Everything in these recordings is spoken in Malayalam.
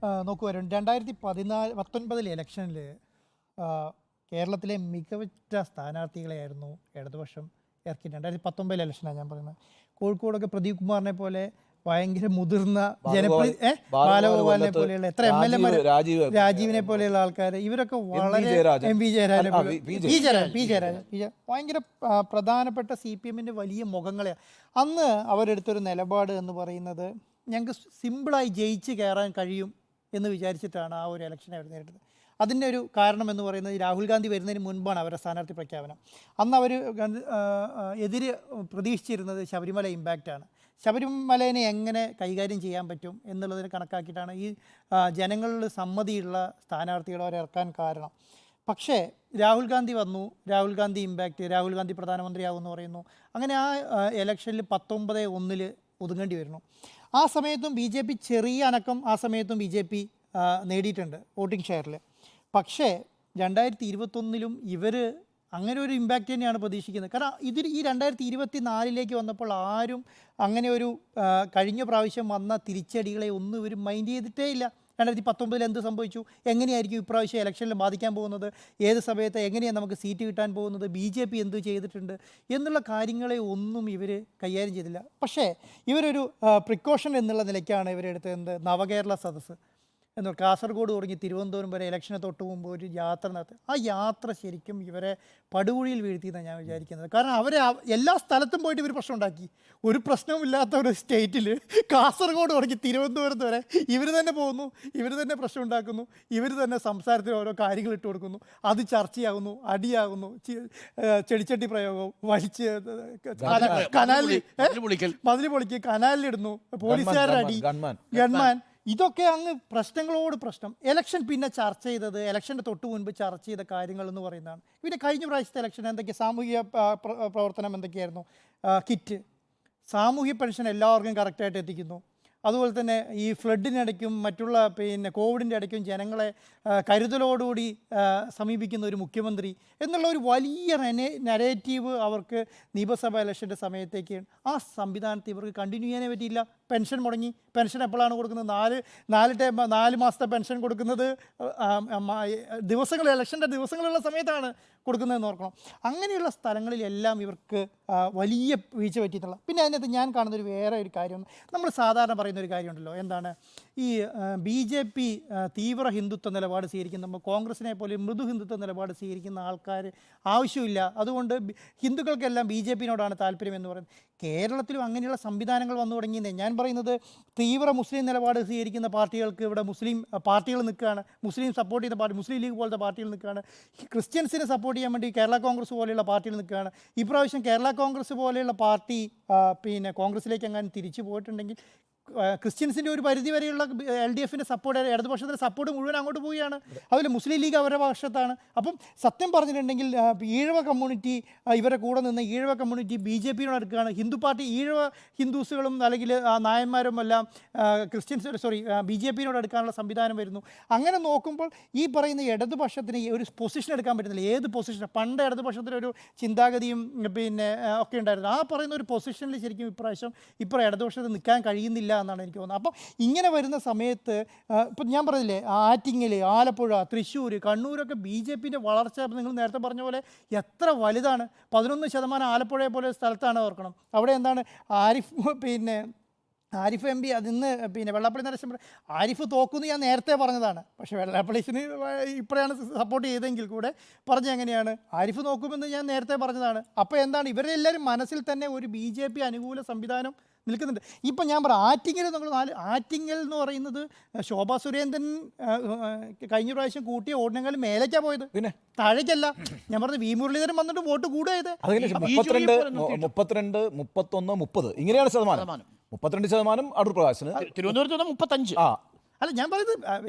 നോക്കൂ, 2019 ഇലക്ഷനിൽ കേരളത്തിലെ മികവുറ്റ സ്ഥാനാർത്ഥികളെയായിരുന്നു ഇടതുപക്ഷം ഇറക്കി. 2019 ഇലക്ഷനാണ് ഞാൻ പറയുന്നത്. കോഴിക്കോടൊക്കെ പ്രദീപ് കുമാറിനെ പോലെ ഭയങ്കര മുതിർന്ന ബാലഗോപാലിനെ പോലെയുള്ള എത്ര MLA, രാജീവിനെ പോലെയുള്ള ആൾക്കാർ, ഇവരൊക്കെ വളരെ പി ജയരാജൻ ഭയങ്കര പ്രധാനപ്പെട്ട CPM-ൻ്റെ വലിയ മുഖങ്ങളെയാണ്. അന്ന് അവരെടുത്തൊരു നിലപാട് എന്ന് പറയുന്നത്, ഞങ്ങൾക്ക് സിമ്പിളായി ജയിച്ച് കയറാൻ കഴിയും എന്ന് വിചാരിച്ചിട്ടാണ് ആ ഒരു ഇലക്ഷൻ അവർ നേരിട്ടത്. അതിൻ്റെ ഒരു കാരണം എന്ന് പറയുന്നത്, രാഹുൽ ഗാന്ധി വരുന്നതിന് മുൻപാണ് അവരുടെ സ്ഥാനാർത്ഥി പ്രഖ്യാപനം. അന്ന് അവർ എതിര് പ്രതീക്ഷിച്ചിരുന്നത് ശബരിമല ഇമ്പാക്റ്റാണ്. ശബരിമലേനെ എങ്ങനെ കൈകാര്യം ചെയ്യാൻ പറ്റും എന്നുള്ളതിന് കണക്കാക്കിയിട്ടാണ് ഈ ജനങ്ങളിൽ സമ്മതിയുള്ള സ്ഥാനാർത്ഥികളെ അവർ ഇറക്കാൻ കാരണം. പക്ഷേ രാഹുൽ ഗാന്ധി വന്നു, രാഹുൽ ഗാന്ധി ഇമ്പാക്റ്റ്, രാഹുൽ ഗാന്ധി പ്രധാനമന്ത്രിയാകുമെന്ന് പറയുന്നു. അങ്ങനെ ആ ഇലക്ഷനിൽ 19-1 ഒതുങ്ങേണ്ടി വരുന്നു. ആ സമയത്തും BJP ചെറിയ അനക്കം ആ സമയത്തും BJP നേടിയിട്ടുണ്ട് വോട്ടിംഗ് ഷെയറിൽ. പക്ഷേ 2021 ഇവർ അങ്ങനെ ഒരു ഇമ്പാക്റ്റ് തന്നെയാണ് പ്രതീക്ഷിക്കുന്നത്. കാരണം ഈ 2024 വന്നപ്പോൾ ആരും അങ്ങനെ ഒരു കഴിഞ്ഞ പ്രാവശ്യം വന്ന തിരിച്ചടികളെ ഒന്നും ഇവർ മൈൻഡ് ചെയ്തിട്ടേ ഇല്ല. 2019 എന്ത് സംഭവിച്ചു, എങ്ങനെയായിരിക്കും ഇപ്രാവശ്യം ഇലക്ഷനിൽ ബാധിക്കാൻ പോകുന്നത്, ഏത് സമയത്ത് എങ്ങനെയാണ് നമുക്ക് സീറ്റ് കിട്ടാൻ പോകുന്നത്, BJP എന്ത് ചെയ്തിട്ടുണ്ട് എന്നുള്ള കാര്യങ്ങളെ ഒന്നും ഇവർ കൈകാര്യം ചെയ്തില്ല. പക്ഷേ ഇവരൊരു പ്രിക്കോഷൻ എന്നുള്ള നിലയ്ക്കാണ് ഇവരെടുത്തത് എന്ത് നവകേരള സദസ്സ് എന്ന്. കാസർഗോഡ് തുടങ്ങി തിരുവനന്തപുരം വരെ ഇലക്ഷന് തൊട്ട് മുമ്പ് ഒരു യാത്ര നടത്തി. ആ യാത്ര ശരിക്കും ഇവരെ പടുകുഴിയിൽ വീഴ്ത്തിയെന്നാണ് ഞാൻ വിചാരിക്കുന്നത്. കാരണം അവരെ എല്ലാ സ്ഥലത്തും പോയിട്ട് ഇവർ പ്രശ്നം ഉണ്ടാക്കി. ഒരു പ്രശ്നവുമില്ലാത്ത ഒരു സ്റ്റേറ്റിൽ കാസർഗോഡ് തുടങ്ങി തിരുവനന്തപുരത്ത് വരെ ഇവർ തന്നെ പോകുന്നു, ഇവർ തന്നെ പ്രശ്നം ഉണ്ടാക്കുന്നു, ഇവർ തന്നെ സംസാരത്തിൽ ഓരോ കാര്യങ്ങൾ ഇട്ട് കൊടുക്കുന്നു, അത് ചർച്ചയാകുന്നു, അടിയാകുന്നു, ചെടിച്ചട്ടി പ്രയോഗവും, വലിച്ച് കനാലിൽ മതിൽ പൊളിക്ക്, കനാലിലിടുന്നു, പോലീസുകാരുടെ അടി, ഗൺമാൻ, ഇതൊക്കെ അങ്ങ് പ്രശ്നങ്ങളോട് പ്രശ്നം. ഇലക്ഷൻ പിന്നെ ചർച്ച ചെയ്തത്, ഇലക്ഷൻ്റെ തൊട്ട് മുൻപ് ചർച്ച ചെയ്ത കാര്യങ്ങൾ എന്ന് പറയുന്നതാണ്. പിന്നെ കഴിഞ്ഞ പ്രാവശ്യത്തെ ഇലക്ഷൻ എന്തൊക്കെയാണ്, സാമൂഹിക പ്രവർത്തനം എന്തൊക്കെയായിരുന്നു, കിറ്റ്, സാമൂഹ്യ പെൻഷൻ എല്ലാവർക്കും കറക്റ്റായിട്ട് എത്തിക്കുന്നു. അതുപോലെ തന്നെ ഈ ഫ്ലഡിനിടയ്ക്കും മറ്റുള്ള കോവിഡിൻ്റെ ഇടയ്ക്കും ജനങ്ങളെ കരുതലോടുകൂടി സമീപിക്കുന്ന ഒരു മുഖ്യമന്ത്രി എന്നുള്ള ഒരു വലിയ നരേറ്റീവ് അവർക്ക് നിയമസഭാ ഇലക്ഷൻ്റെ സമയത്തേക്ക് ആ സംവിധാനത്തെ ഇവർക്ക് കണ്ടിന്യൂ ചെയ്യാനേ പറ്റിയില്ല. പെൻഷൻ മുടങ്ങി. പെൻഷൻ എപ്പോഴാണ് കൊടുക്കുന്നത്? 4 മാസത്തെ പെൻഷൻ കൊടുക്കുന്നത് ഇലക്ഷൻ്റെ ദിവസങ്ങളുള്ള സമയത്താണ് കൊടുക്കുന്നതെന്ന് ഓർക്കണം. അങ്ങനെയുള്ള സ്ഥലങ്ങളിലെല്ലാം ഇവർക്ക് വലിയ വീഴ്ച പറ്റിയിട്ടുള്ള. പിന്നെ അതിനകത്ത് ഞാൻ കാണുന്നൊരു വേറെ ഒരു കാര്യം, നമ്മൾ സാധാരണ പറയുന്നൊരു കാര്യമുണ്ടല്ലോ, എന്താണ് ഈ BJP തീവ്ര ഹിന്ദുത്വ നിലപാട് സ്വീകരിക്കുന്ന, കോൺഗ്രസിനെ പോലെ മൃദു ഹിന്ദുത്വ നിലപാട് സ്വീകരിക്കുന്ന ആൾക്കാർ ആവശ്യമില്ല, അതുകൊണ്ട് ഹിന്ദുക്കൾക്കെല്ലാം BJP-നോടാണ് താല്പര്യം എന്ന് പറയുന്നത്. കേരളത്തിലും അങ്ങനെയുള്ള സംവിധാനങ്ങൾ വന്നു തുടങ്ങിയെന്നേ ഞാൻ പറയുന്നത്. തീവ്ര മുസ്ലിം നിലപാട് സ്വീകരിക്കുന്ന പാർട്ടികൾക്ക് ഇവിടെ മുസ്ലിം പാർട്ടികൾ നിൽക്കുകയാണ്, മുസ്ലിം സപ്പോർട്ട് ചെയ്യുന്ന പാർട്ടി, മുസ്ലിം ലീഗ് പോലത്തെ പാർട്ടികൾ നിൽക്കുകയാണ്. ക്രിസ്ത്യൻസിനെ സപ്പോർട്ട് ചെയ്യാൻ വേണ്ടി കേരള കോൺഗ്രസ് പോലെയുള്ള പാർട്ടികൾ നിൽക്കുകയാണ്. ഇപ്രാവശ്യം കേരള കോൺഗ്രസ് പോലെയുള്ള പാർട്ടി കോൺഗ്രസിലേക്ക് എങ്ങാനും തിരിച്ചു പോയിട്ടുണ്ടെങ്കിൽ ക്രിസ്ത്യൻസിൻ്റെ ഒരു പരിധി വരെയുള്ള LDF-ൻ്റെ സപ്പോർട്ട്, ഇടതുപക്ഷത്തിൻ്റെ സപ്പോർട്ട് മുഴുവൻ അങ്ങോട്ട് പോവുകയാണ്. അതുപോലെ മുസ്ലിം ലീഗ് അവരുടെ പക്ഷത്താണ്. അപ്പം സത്യം പറഞ്ഞിട്ടുണ്ടെങ്കിൽ ഈഴവ കമ്മ്യൂണിറ്റി, ഇവരെ കൂടെ നിന്ന് ഈഴവ കമ്മ്യൂണിറ്റി BJP-നോട് അടുക്കുകയാണ്. ഹിന്ദു പാർട്ടി, ഈഴവ ഹിന്ദുസുകളും അല്ലെങ്കിൽ നായന്മാരും എല്ലാം BJP-നോട് അടുക്കാനുള്ള സംവിധാനം വരുന്നു. അങ്ങനെ നോക്കുമ്പോൾ ഈ പറയുന്ന ഇടതുപക്ഷത്തിന് ഒരു പൊസിഷൻ എടുക്കാൻ പറ്റുന്നില്ല. ഏത് പൊസിഷൻ? പണ്ട് ഇടതുപക്ഷത്തിനൊരു ചിന്താഗതിയും ഒക്കെ ഉണ്ടായിരുന്നു. ആ പറയുന്ന ഒരു പൊസിഷനിൽ ശരിക്കും ഇപ്പം ഇടതുപക്ഷത്തിൽ നിൽക്കാൻ കഴിയുന്നില്ല എന്നാണ് എനിക്ക് തോന്നുന്നത്. അപ്പം ഇങ്ങനെ വരുന്ന സമയത്ത് ഇപ്പം ഞാൻ പറഞ്ഞില്ലേ, ആറ്റിങ്ങൽ, ആലപ്പുഴ, തൃശ്ശൂർ, കണ്ണൂരൊക്കെ BJP-ൻ്റെ വളർച്ച നിങ്ങൾ നേരത്തെ പറഞ്ഞ പോലെ എത്ര വലുതാണ്. 11% ആലപ്പുഴയെ പോലെ സ്ഥലത്താണ് ഓർക്കണം. അവിടെ എന്താണ് ആരിഫ് MP അതിന്ന് വെള്ളാപ്പള്ളി നരസിംഹ ആരിഫ് തോക്കുമെന്ന് ഞാൻ നേരത്തെ പറഞ്ഞതാണ്. പക്ഷേ വെള്ളാപ്പള്ളിന് ഇപ്പോഴാണ് സപ്പോർട്ട് ചെയ്തെങ്കിൽ കൂടെ പറഞ്ഞത് എങ്ങനെയാണ്, ആരിഫ് നോക്കുമെന്ന് ഞാൻ നേരത്തെ പറഞ്ഞതാണ്. അപ്പോൾ എന്താണ്, ഇവരുടെ എല്ലാവരും മനസ്സിൽ തന്നെ ഒരു BJP അനുകൂല സംവിധാനം നിൽക്കുന്നുണ്ട്. ഇപ്പം ഞാൻ പറയാം, ആറ്റിങ്ങൽ എന്ന് പറയുന്നത് ശോഭാ സുരേന്ദ്രൻ കഴിഞ്ഞ പ്രാവശ്യം കൂട്ടിയ വോട്ടിനേക്കാളും മേലേക്കാണ് പോയത്, പിന്നെ താഴേക്കല്ല. ഞാൻ പറഞ്ഞത് V മുരളീധരൻ വന്നിട്ട് വോട്ട് കൂടുകയത് 32, 31, 30 ഇങ്ങനെയാണ് ശതമാനം. 32% അടൂർ പ്രകാശിന്, തിരുവനന്തപുരത്ത് 35. അല്ല, ഞാൻ പറയുന്നത്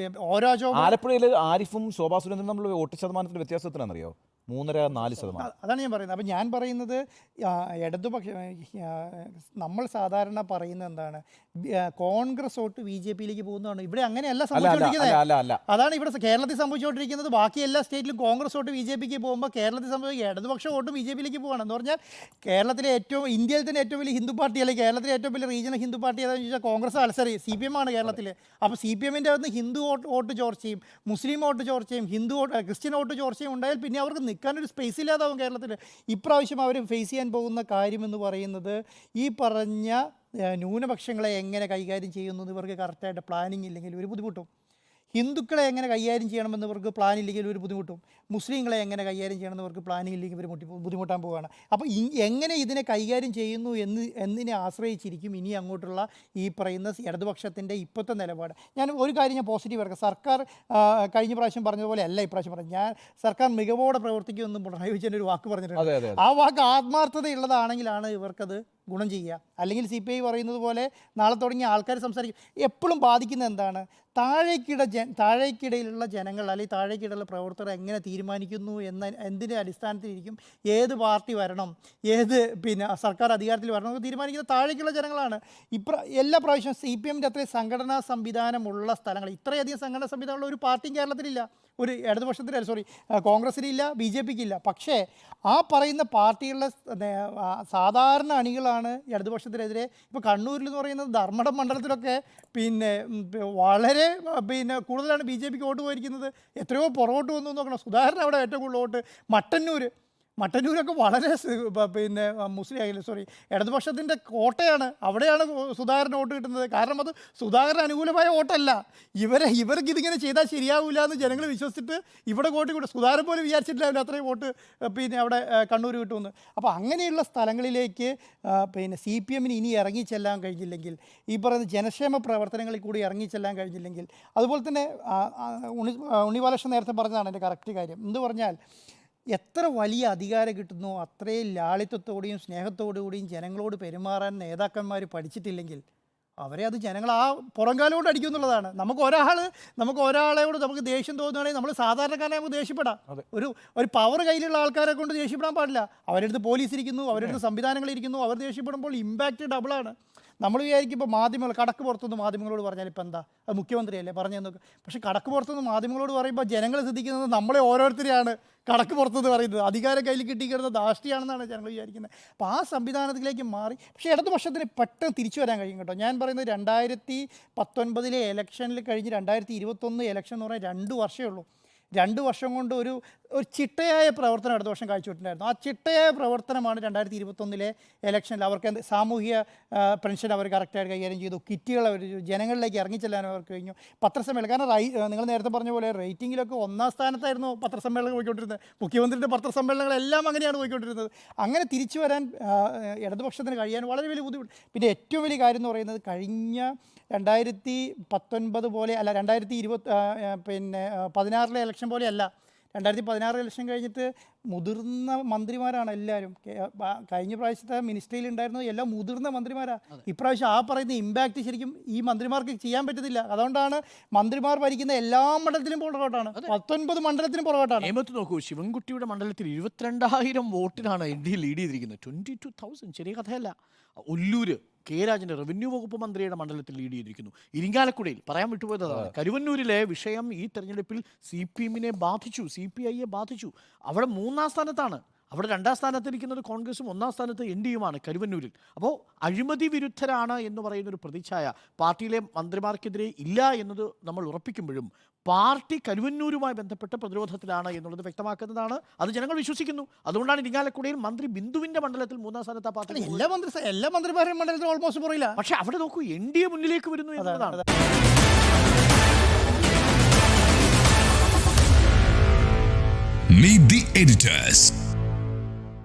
ഓരോ ആലപ്പുഴയിൽ ആരിഫും ശോഭാ സുരേന്ദ്രനും തമ്മിലുള്ള വോട്ട് ശതമാനത്തിൻ്റെ വ്യത്യാസത്തിനാണെന്നറിയോ? 3.4%. അതാണ് ഞാൻ പറയുന്നത്. അപ്പം ഞാൻ പറയുന്നത് ഇടതുപക്ഷ നമ്മൾ സാധാരണ പറയുന്നത് എന്താണ്, കോൺഗ്രസ് വോട്ട് ബി ജെ പിയിലേക്ക് പോകുന്നതാണ്. ഇവിടെ അങ്ങനെയല്ല സംഭവിച്ചുകൊണ്ടിരിക്കുന്നത്. അതാണ് ഇവിടെ കേരളത്തിൽ സംഭവിച്ചുകൊണ്ടിരിക്കുന്നത്. ബാക്കി എല്ലാ സ്റ്റേറ്റിലും കോൺഗ്രസ് വോട്ട് ബി ജെ പിക്ക് പോകുമ്പോൾ കേരളത്തിൽ സംഭവിക്കുക ഇടതുപക്ഷ വോട്ട് ബി ജെ പിയിലേക്ക് പോവുകയാണ്. എന്ന് പറഞ്ഞാൽ കേരളത്തിലെ ഇന്ത്യയിൽ തന്നെ ഏറ്റവും വലിയ ഹിന്ദു പാർട്ടി, അല്ലെങ്കിൽ കേരളത്തിലെ ഏറ്റവും വലിയ റീജിയണൽ ഹിന്ദു പാർട്ടി ഏതാണെന്ന് ചോദിച്ചാൽ കോൺഗ്രസ് അല്ല, സോറി CPM ആണ് കേരളത്തിൽ. അപ്പോൾ CPM-ൻ്റെ അകത്ത് ഹിന്ദു വോട്ട് ചോർച്ചയും മുസ്ലിം വോട്ട് ചോർച്ചയും ക്രിസ്ത്യൻ വോട്ട് ചോർച്ചയും ഉണ്ടായാൽ പിന്നെ അവർക്ക് നിൽക്കാനൊരു സ്പേസ് ഇല്ലാതാവും കേരളത്തിൽ. ഇപ്രാവശ്യം അവർ ഫേസ് ചെയ്യാൻ പോകുന്ന കാര്യമെന്ന് പറയുന്നത് ഈ പറഞ്ഞ ന്യൂനപക്ഷങ്ങളെ എങ്ങനെ കൈകാര്യം ചെയ്യുന്നു ഇവർക്ക് കറക്റ്റായിട്ട് പ്ലാനിങ് ഇല്ലെങ്കിൽ ഒരു ബുദ്ധിമുട്ടും. ഹിന്ദുക്കളെ എങ്ങനെ കൈകാര്യം ചെയ്യണമെന്ന് ഇവർക്ക് പ്ലാൻ ഇല്ലെങ്കിൽ ഒരു ബുദ്ധിമുട്ടും. മുസ്ലിങ്ങളെ എങ്ങനെ കൈകാര്യം ചെയ്യണമെന്ന് ഇവർക്ക് പ്ലാൻ ഇല്ലെങ്കിൽ ഇവർ ബുദ്ധിമുട്ടാൻ പോവുകയാണ്. അപ്പോൾ എങ്ങനെ ഇതിനെ കൈകാര്യം ചെയ്യുന്നു എന്നതിനെ ആശ്രയിച്ചിരിക്കും ഇനി അങ്ങോട്ടുള്ള ഈ പറയുന്ന ഇടതുപക്ഷത്തിൻ്റെ ഇപ്പോഴത്തെ നിലപാട്. ഞാൻ ഒരു കാര്യം ഞാൻ പോസിറ്റീവ് ഇറക്കാം. സർക്കാർ കഴിഞ്ഞ പ്രാവശ്യം പറഞ്ഞതുപോലെ അല്ല ഇപ്രാവശ്യം പറഞ്ഞു. സർക്കാർ മികവോടെ പ്രവർത്തിക്കുമെന്ന് പിണറായി വിജയൻ്റെ ഒരു വാക്ക് പറഞ്ഞിട്ടുണ്ട്. ആ വാക്ക് ആത്മാർത്ഥതയുള്ളതാണെങ്കിലാണ് ഇവർക്കത് ഗുണം ചെയ്യുക. അല്ലെങ്കിൽ CPI പറയുന്നത് പോലെ നാളെ തുടങ്ങിയ ആൾക്കാർ സംസാരിക്കും. എപ്പോഴും ബാധിക്കുന്നത് എന്താണ്, താഴേക്കിടയിലുള്ള ജനങ്ങൾ അല്ലെങ്കിൽ താഴേക്കിടയിലുള്ള പ്രവർത്തകർ എങ്ങനെ തീരുമാനിക്കുന്നു എന്തിൻ്റെ അടിസ്ഥാനത്തിലിരിക്കും ഏത് പാർട്ടി വരണം, ഏത് സർക്കാർ അധികാരത്തിൽ വരണം എന്ന് തീരുമാനിക്കുന്ന താഴേക്കുള്ള ജനങ്ങളാണ്. എല്ലാ പ്രാവശ്യവും CPM-ൻ്റെ അത്രയും സംഘടനാ സംവിധാനമുള്ള സ്ഥലങ്ങൾ, ഇത്രയധികം സംഘടനാ സംവിധാനമുള്ള ഒരു പാർട്ടിയും കേരളത്തിലില്ല. ഒരു ഇടതുപക്ഷത്തിൻ്റെ കോൺഗ്രസിനില്ല, BJP-ക്ക് ഇല്ല. പക്ഷേ ആ പറയുന്ന പാർട്ടികളുടെ സാധാരണ അണികളാണ് ഇടതുപക്ഷത്തിനെതിരെ. ഇപ്പോൾ കണ്ണൂരിൽ എന്ന് പറയുന്നത് ധർമ്മടം മണ്ഡലത്തിലൊക്കെ വളരെ കൂടുതലാണ് BJP-ക്ക് വോട്ട് പോയിരിക്കുന്നത്. എത്രയോ പുറകോട്ട് വന്നു നോക്കണം. സുധാകരൻ അവിടെ ഏറ്റവും കൂടുതൽ വോട്ട്. മട്ടന്നൂരൊക്കെ വളരെ ഇടതുപക്ഷത്തിൻ്റെ കോട്ടയാണ്. അവിടെയാണ് സുധാകരൻ വോട്ട് കിട്ടുന്നത്. കാരണം അത് സുധാകരന് അനുകൂലമായ വോട്ടല്ല. ഇവർക്ക് ഇതിങ്ങനെ ചെയ്താൽ ശരിയാവില്ല എന്ന് ജനങ്ങൾ വിശ്വസിച്ചിട്ട് ഇവിടെ വോട്ട് കിട്ടും. സുധാകരൻ പോലും വിചാരിച്ചിട്ടില്ല അത്രയും വോട്ട് അവിടെ കണ്ണൂർ കിട്ടുമെന്ന്. അപ്പോൾ അങ്ങനെയുള്ള സ്ഥലങ്ങളിലേക്ക് CPM-ന് ഇനി ഇറങ്ങിച്ചെല്ലാൻ കഴിഞ്ഞില്ലെങ്കിൽ, ഈ പറയുന്ന ജനക്ഷേമ പ്രവർത്തനങ്ങളിൽ കൂടി ഇറങ്ങിച്ചെല്ലാൻ കഴിഞ്ഞില്ലെങ്കിൽ, അതുപോലെ തന്നെ ഉണ്ണി ബാലകൃഷ്ണൻ നേരത്തെ പറഞ്ഞതാണ് എൻ്റെ കറക്റ്റ് കാര്യം. എന്ന് പറഞ്ഞാൽ എത്ര വലിയ അധികാരം കിട്ടുന്നോ അത്രയും ലാളിത്യത്തോടെയും സ്നേഹത്തോടുകൂടിയും ജനങ്ങളോട് പെരുമാറാൻ നേതാക്കന്മാർ പഠിച്ചിട്ടില്ലെങ്കിൽ അവരെ അത് ജനങ്ങൾ ആ പുറംകാലോട്ട് അടിക്കും എന്നുള്ളതാണ്. നമുക്ക് ഒരാളോട് നമുക്ക് ദേഷ്യം തോന്നുകയാണെങ്കിൽ നമ്മൾ സാധാരണക്കാരനെ നമുക്ക് ദേഷ്യപ്പെടാം. ഒരു പവർ കയ്യിലുള്ള ആൾക്കാരെ കൊണ്ട് ദേഷ്യപ്പെടാൻ പാടില്ല. അവരടുത്ത് പോലീസ് ഇരിക്കുന്നു, അവരടുത്ത് സംവിധാനങ്ങളിരിക്കുന്നു. അവർ ദേഷ്യപ്പെടുമ്പോൾ ഇമ്പാക്റ്റ് ഡബിളാണ്. നമ്മൾ വിചാരിക്കും ഇപ്പോൾ മാധ്യമങ്ങൾ കടക്ക് പുറത്തുനിന്ന് മാധ്യമങ്ങളോട് പറഞ്ഞാൽ ഇപ്പം എന്താ, അത് മുഖ്യമന്ത്രിയല്ലേ പറഞ്ഞതെന്നൊക്കെ. പക്ഷേ കടക്ക് പുറത്തുനിന്ന് മാധ്യമങ്ങളോട് പറയുമ്പോൾ ജനങ്ങൾ ശ്രദ്ധിക്കുന്നത് നമ്മളെ ഓരോരുത്തരെയാണ് കടക്ക് പുറത്തുനിന്ന് പറയുന്നത്. അധികാരം കയ്യിൽ കിട്ടിക്കിടുന്ന ധാഷ്ടിയാണെന്നാണ് ജനങ്ങൾ വിചാരിക്കുന്നത്. അപ്പോൾ ആ സംവിധാനത്തിലേക്ക് മാറി. പക്ഷേ ഇടതുപക്ഷത്തിന് പെട്ടെന്ന് തിരിച്ചു വരാൻ കഴിയും കേട്ടോ. ഞാൻ പറയുന്നത് 2019 ഇലക്ഷനിൽ കഴിഞ്ഞ് 2021 ഇലക്ഷൻ എന്ന് പറഞ്ഞാൽ 2 വർഷമേ ഉള്ളൂ. 2 വർഷം കൊണ്ട് ഒരു ചിട്ടയായ പ്രവർത്തനം ഇടതുപക്ഷം കാഴ്ചവെച്ചിട്ടുണ്ടായിരുന്നു. ആ ചിട്ടയായ പ്രവർത്തനമാണ് 2021 ഇലക്ഷനിൽ. അവർക്ക് സാമൂഹിക പെൻഷൻ അവർ കറക്റ്റായിട്ട് കൈകാര്യം ചെയ്തു. കിറ്റുകൾ അവർ ജനങ്ങളിലേക്ക് ഇറങ്ങിച്ചെല്ലാൻ അവർക്ക് കഴിഞ്ഞു. പത്രസമ്മേളനം, കാരണം നിങ്ങൾ നേരത്തെ പറഞ്ഞ പോലെ റേറ്റിങ്ങിലൊക്കെ 1ാം സ്ഥാനത്തായിരുന്നു പത്രസമ്മേളനം പോയിക്കൊണ്ടിരുന്നത്. മുഖ്യമന്ത്രിയുടെ പത്രസമ്മേളനങ്ങളെല്ലാം അങ്ങനെയാണ് പോയിക്കൊണ്ടിരുന്നത്. അങ്ങനെ തിരിച്ചു വരാൻ ഇടതുപക്ഷത്തിന് കഴിയാൻ വളരെ വലിയ ബുദ്ധിമുട്ട്. പിന്നെ ഏറ്റവും വലിയ കാര്യം എന്ന് പറയുന്നത് കഴിഞ്ഞ 2019 പോലെ അല്ല, 2016 ഇലക്ഷൻ പോലെയല്ല. 2016 ഇലക്ഷൻ കഴിഞ്ഞിട്ട് മുതിർന്ന മന്ത്രിമാരാണ് എല്ലാവരും. കഴിഞ്ഞ പ്രാവശ്യത്തെ മിനിസ്ട്രിയിൽ ഉണ്ടായിരുന്നത് എല്ലാം മുതിർന്ന മന്ത്രിമാരാണ്. ഇപ്രാവശ്യം ആ പറയുന്ന ഇമ്പാക്റ്റ് ശരിക്കും ഈ മന്ത്രിമാർക്ക് ചെയ്യാൻ പറ്റുന്നില്ല. അതുകൊണ്ടാണ് മന്ത്രിമാർ ഭരിക്കുന്ന എല്ലാ മണ്ഡലത്തിലും പുറകോട്ടാണ്. 19 മണ്ഡലത്തിലും പുറകോട്ടാണ്. നേമത്ത് നോക്കൂ, ശിവൻകുട്ടിയുടെ മണ്ഡലത്തിൽ 22,000 വോട്ടിനാണ് NDA ലീഡ് ചെയ്തിരിക്കുന്നത്. 22,000 ചെറിയ കഥയല്ല. ഒല്ലൂര് രാജൻ്റെ റവന്യൂ വകുപ്പ് മന്ത്രിയുടെ മണ്ഡലത്തിൽ ലീഡ് ചെയ്തിരിക്കുന്നു. ഇരിങ്ങാലക്കുടയിൽ പറയാൻ വിട്ടുപോയതാണ്. കരുവന്നൂരിലെ വിഷയം ഈ തെരഞ്ഞെടുപ്പിൽ CPM-നെ ബാധിച്ചു, CPI-യെ ബാധിച്ചു. അവിടെ 3ാം സ്ഥാനത്താണ്. അവിടെ 2ാം സ്ഥാനത്തിരിക്കുന്നത് കോൺഗ്രസും 1ാം സ്ഥാനത്ത് NDA-യുമാണ് കരുവന്നൂരിൽ. അപ്പോൾ അഴിമതി വിരുദ്ധരാണ് എന്ന് പറയുന്നൊരു പ്രതിച്ഛായ പാർട്ടിയിലെ മന്ത്രിമാർക്കെതിരെ ഇല്ല എന്നത് നമ്മൾ ഉറപ്പിക്കുമ്പോഴും പാർട്ടി കരുവന്നൂരുമായി ബന്ധപ്പെട്ട പ്രതിരോധത്തിലാണ് എന്നുള്ളത് വ്യക്തമാക്കുന്നതാണ്. അത് ജനങ്ങൾ വിശ്വസിക്കുന്നു. അതുകൊണ്ടാണ് ഇരിങ്ങാലക്കുടയിൽ മന്ത്രി ബിന്ദുവിന്റെ മണ്ഡലത്തിൽ 3ാം സ്ഥാനത്ത് പാർട്ടി. എല്ലാ മന്ത്രിമാരുടെ മണ്ഡലത്തിൽ ഓൾമോസ്റ്റ് പറയില്ല. പക്ഷെ അവിടെ നോക്കൂ, NDA മുന്നിലേക്ക് വരുന്നു എന്നതാണ്. Meet the editors.